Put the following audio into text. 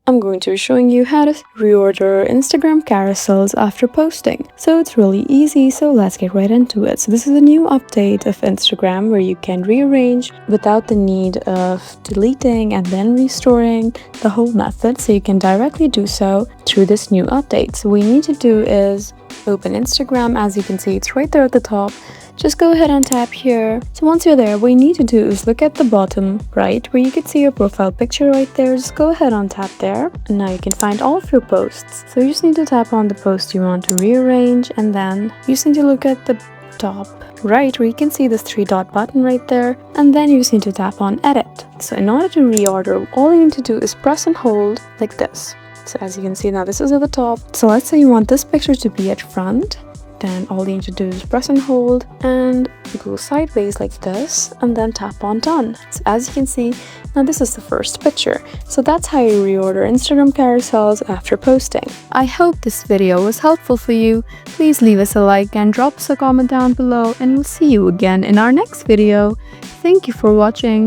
I'm going to be showing you how to reorder Instagram carousels after posting. So it's really easy, so let's get right into it. So this is a new update of Instagram where you can rearrange without the need of deleting and then restoring the whole method. So you can directly do so through this new update. So what you need to do is open Instagram. As you can see, it's right there at the top. Just go ahead and tap here. So once you're there, what you need to do is look at the bottom right where you can see your profile picture right there. Just go ahead and tap there, and now you can find all of your posts. So you just need to tap on the post you want to rearrange, and then you just need to look at the top right where you can see this 3-dot button right there, and then you just need to tap on edit. So in order to reorder, all you need to do is press and hold like this. So as you can see now, this is at the top. So let's say you want this picture to be at front. Then all you need to do is press and hold and go sideways like this, and then tap on done. So as you can see, now this is the first picture. So that's how you reorder Instagram carousels after posting. I hope this video was helpful for you. Please leave us a like and drop us a comment down below, and we'll see you again in our next video. Thank you for watching.